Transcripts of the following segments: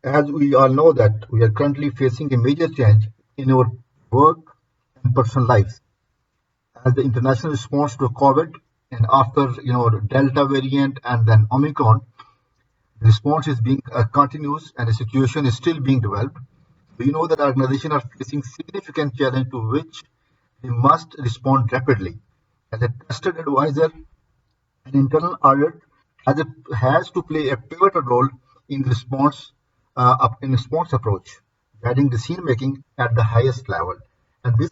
As we all know that we are currently facing a major change in our work and personal lives as the international response to COVID and after the Delta variant and then Omicron, the response is being continuous and the situation is still being developed. We know that organizations are facing significant challenge to which they must respond rapidly. As a trusted advisor, an internal audit has to play a pivotal role in response approach, guiding decision making at the highest level. And this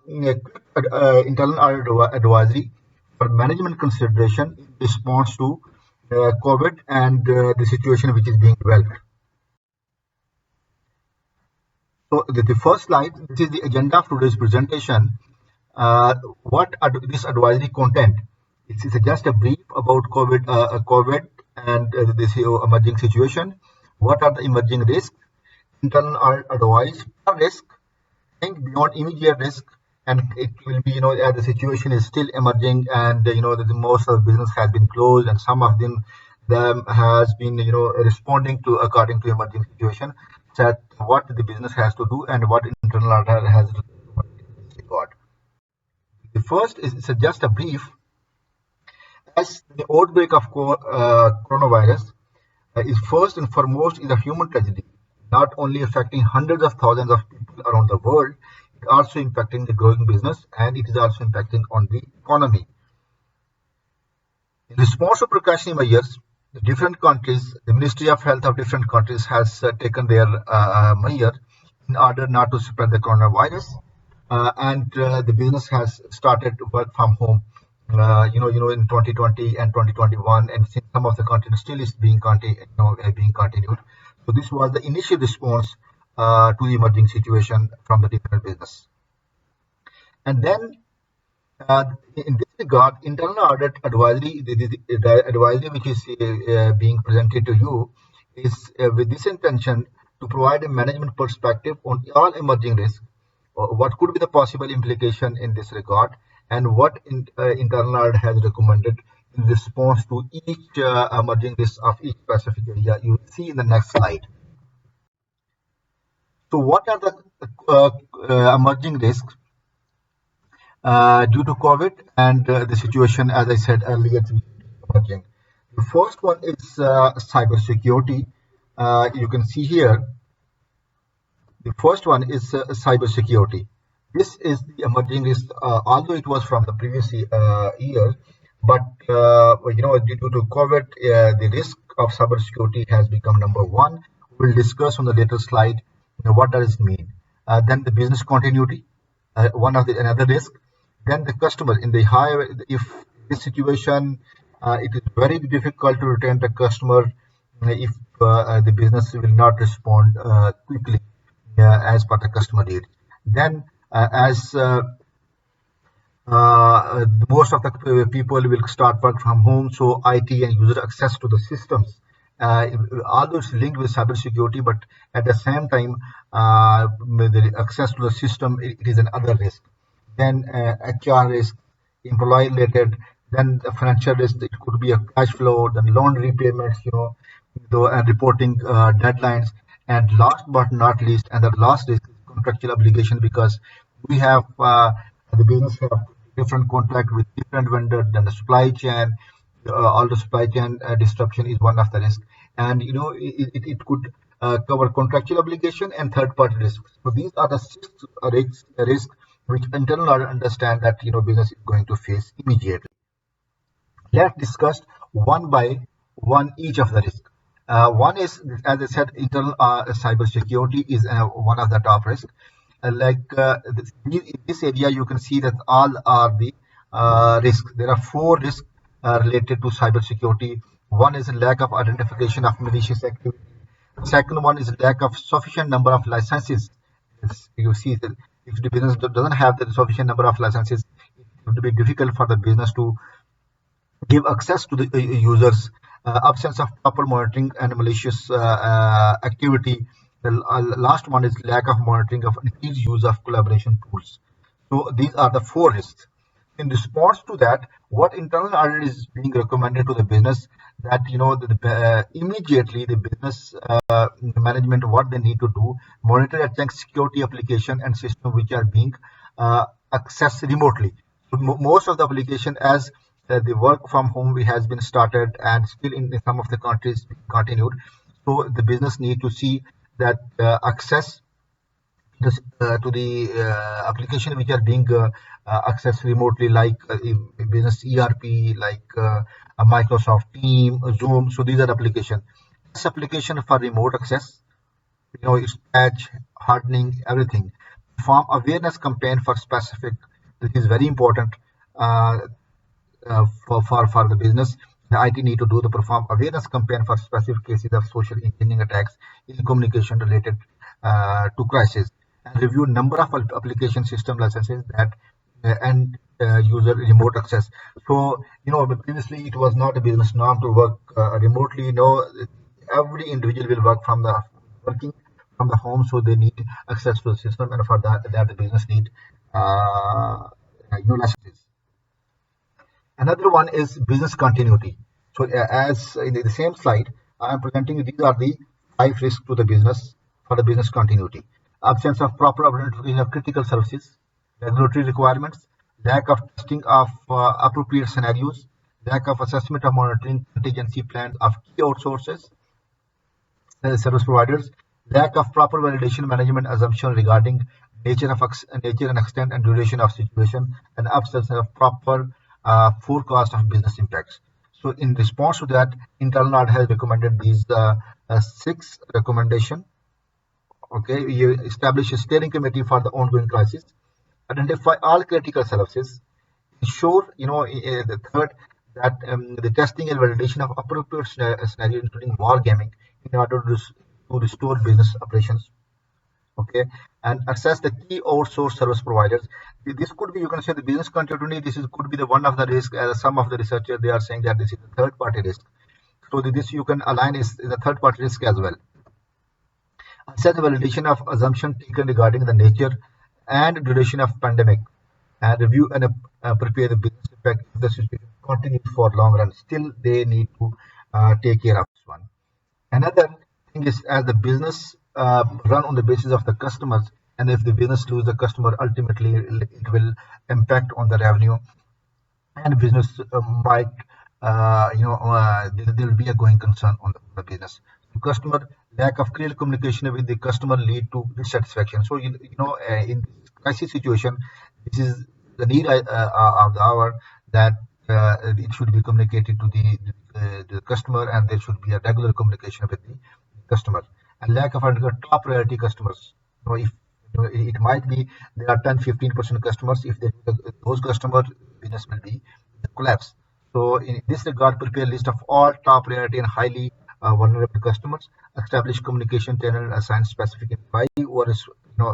is a quick internal audit advisory for management consideration in response to COVID and the situation which is being developed. So the first slide, this is the agenda of today's presentation. This advisory content? It's just a brief about COVID and this emerging situation. What are the emerging risks? Internal advice for risk, think beyond immediate risk, and it will be as the situation is still emerging, and the most of the business has been closed, and some of them has been responding to according to emerging situation. That what the business has to do and what internal audit has got. The first is just a brief. As the outbreak of coronavirus is first and foremost is a human tragedy, not only affecting hundreds of thousands of people around the world, it also impacting the growing business and it is also impacting on the economy. In response to precautionary measures, the different countries, the Ministry of Health of different countries has taken their measure in order not to spread the coronavirus, and the business has started to work from home. In 2020 and 2021, and since some of the content still is being continued. So this was the initial response to the emerging situation from the different business. And then, in this regard, internal audit advisory, the advisory which is being presented to you is with this intention to provide a management perspective on all emerging risks. What could be the possible implication in this regard, and what internal audit has recommended in response to each emerging risk of each specific area. You will see in the next slide. So, what are the emerging risks due to COVID and the situation, as I said earlier, emerging? The first one is cybersecurity. You can see here. The first one is cybersecurity. This is the emerging risk, although it was from the previous year, but due to COVID, the risk of cybersecurity has become number one. We'll discuss on the later slide what does it mean. Then the business continuity, another risk. Then the customer in the high, if this situation, it is very difficult to retain the customer if the business will not respond quickly as per the customer need. Then as most of the people will start work from home, so IT and user access to the systems, although it's linked with cybersecurity, but at the same time, the access to the system, it is another risk. Then HR risk, employee related, then the financial risk, it could be a cash flow, then loan repayments, and reporting deadlines, and last but not least, and the last risk is contractual obligation, because we have the business have different contract with different vendors, then the supply chain, all the supply chain disruption is one of the risk, and it could cover contractual obligation and third party risks. So these are the six risks which internal audit understand that business is going to face immediately. Let's discuss one by one each of the risks. One is, as I said, internal cybersecurity is one of the top risks. In this area, you can see that all are the risks. There are four risks related to cybersecurity. One is lack of identification of malicious activity. Second one is lack of sufficient number of licenses. You see that if the business doesn't have the sufficient number of licenses, it would be difficult for the business to give access to the users. Absence of proper monitoring and malicious activity. The last one is lack of monitoring of increased use of collaboration tools. So these are the four risks. In response to that, what internal audit is being recommended to the business, that immediately the business management, what they need to do, monitor and check security application and system which are being accessed remotely. So most of the application, as the work from home has been started and still in some of the countries continued, so the business need to see that access to the application which are being accessed remotely, like business ERP, like a Microsoft Team, Zoom. So these are application. This application for remote access, it's patch, hardening, everything. Form awareness campaign for specific. This is very important. Uh, for the business. The IT need to do the perform awareness campaign for specific cases of social engineering attacks in communication related to crisis, and review number of application system licenses that and user remote access. So previously it was not a business norm to work remotely. Every individual will work from the working from the home, so they need access to the system, and for that the business need licenses. Another one is business continuity. So as in the same slide, I am presenting these are the 5 risks to the business for the business continuity. Absence of proper identification of critical services, regulatory requirements, lack of testing of appropriate scenarios, lack of assessment of monitoring contingency plans of key outsources, service providers, lack of proper validation management assumption regarding nature and extent and duration of situation, and absence of proper forecast of business impacts. So in response to that, internal audit has recommended these 6 recommendations. Okay, you establish a steering committee for the ongoing crisis, identify all critical services, ensure, the third, that the testing and validation of appropriate scenario, including war gaming, in order to restore business operations. Okay, and assess the key outsourced service providers. This could be, you can say, the business continuity. Could be the one of the risk. Some of the researchers, they are saying that this is a third party risk. So this you can align is a third party risk as well. Assess the validation of assumption taken regarding the nature and duration of pandemic, and review and prepare the business effect if the situation continues for long run. Still, they need to take care of this one. Another thing is, as the business run on the basis of the customers, and if the business lose the customer, ultimately it will impact on the revenue, and business might, there will be a going concern on the business. Customer lack of clear communication with the customer lead to dissatisfaction. So in this crisis situation, this is the need of the hour, that it should be communicated to the customer, and there should be a regular communication with the customer. And lack of top priority customers. If it might be there are 10-15% customers. If those customers, business will be collapse. So in this regard, prepare a list of all top priority and highly vulnerable customers. Establish communication channel, assign specific employee who is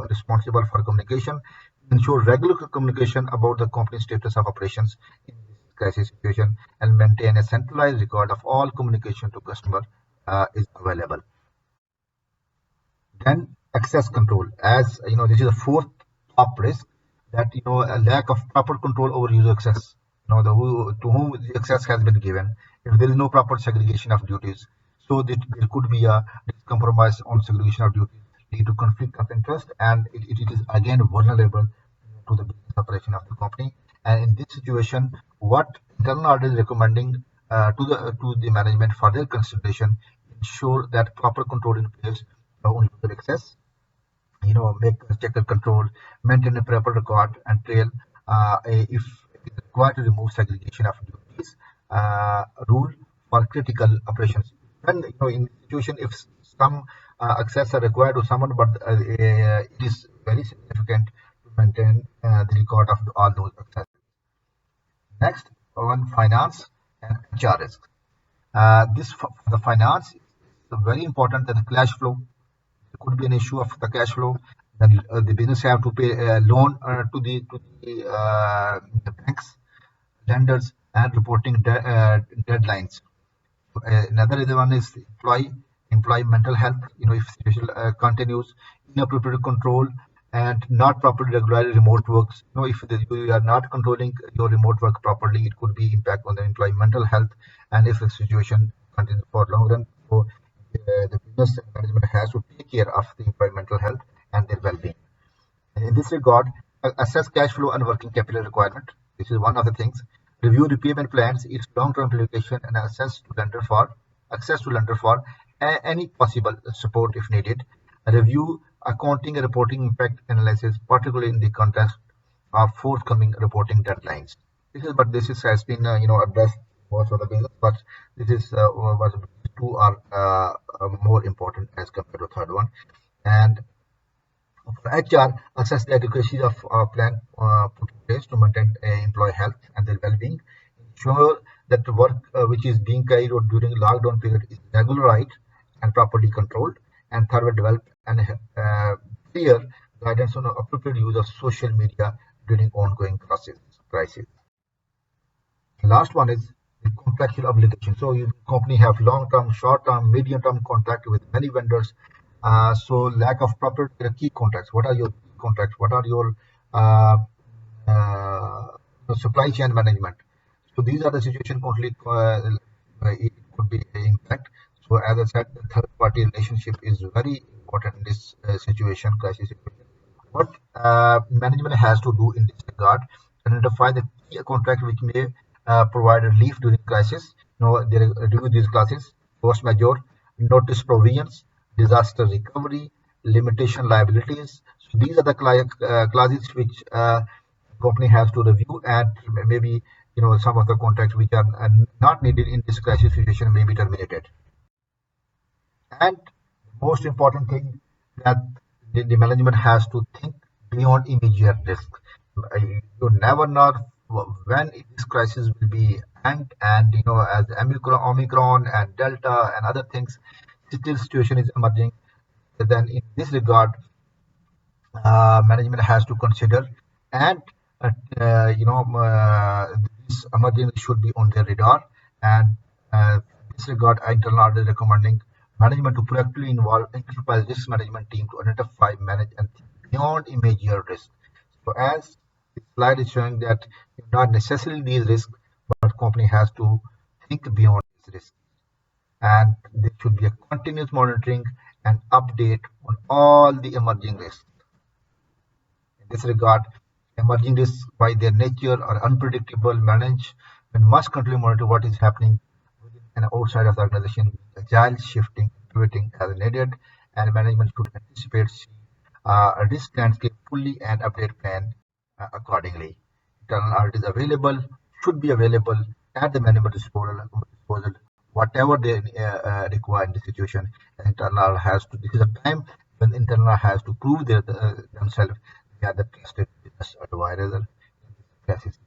responsible for communication. Ensure regular communication about the company status of operations in this crisis situation, and maintain a centralized record of all communication to customer is available. Then access control, as this is the fourth top risk, that a lack of proper control over user access. To whom the access has been given. If there is no proper segregation of duties, so that there could be a compromise on segregation of duties, lead to conflict of interest, and it is again vulnerable to the business operation of the company. And in this situation, what internal audit is recommending to the management for their consideration, ensure that proper control in place on user access, make check and control, maintain a proper record and trail. If it is required to remove segregation of duties, rule for critical operations. When in situation, if some access are required to someone, but it is very significant to maintain the record of all those access. Next, on finance and HR risk. This for the finance is very important, that the cash flow. There could be an issue of the cash flow, that the business have to pay a loan to the banks, lenders, and reporting deadlines. Another one is employee mental health. If situation continues, inappropriate control and not properly regulated remote works. If you are not controlling your remote work properly, it could be impact on the employee mental health, and if the situation continues for long run, so the business management has to take care of the employee mental health and their well-being. In this regard, assess cash flow and working capital requirement. This is one of the things. Review repayment plans, its long-term implication, and access to lender for any possible support if needed. Review accounting and reporting impact analysis, particularly in the context of forthcoming reporting deadlines. This has been addressed most of the business, but this is was two are more important as compared to the third one. And for HR, assess the adequacy of plan put in place to maintain employee health and their well-being. Ensure that the work which is being carried out during lockdown period is regularized and properly controlled. And third, develop and clear guidance on appropriate use of social media during ongoing crisis. Last one is the contractual obligation. So your company have long-term, short-term, medium-term contract with many vendors. So lack of proper key contracts. What are your key contracts? What are your uh, uh, supply chain management? So these are the situation currently it could be impact. So as I said, the third party relationship is very important in this crisis situation. What management has to do in this regard: identify the key contract which may provide relief during crisis. They review these classes: force majeure, notice provisions, disaster recovery, limitation liabilities. So these are the classes which company has to review, and maybe some of the contracts which are not needed in this crisis situation may be terminated. And the most important thing that the management has to think beyond immediate risk. You never know when this crisis will be end, and as Omicron and Delta and other things, still situation is emerging. Then in this regard, management has to consider, and uh, this emergency should be on their radar. And in this regard, internal audit recommending management to proactively involve enterprise risk management team to identify, manage, and think beyond immediate risk. So as the slide is showing that not necessarily these risks, but company has to think beyond these risks, and there should be a continuous monitoring and update on all the emerging risks. In this regard, emerging risks by their nature are unpredictable. Management must continually monitor what is happening within and outside of the organization, agile, shifting, pivoting as needed, and management should anticipate a risk landscape fully and update plan accordingly. Internal audit is available, should be available at the management disposal whatever they require in the situation. Internal has to. This is a time when internal has to prove themselves they are the trusted business advisor in this crisis.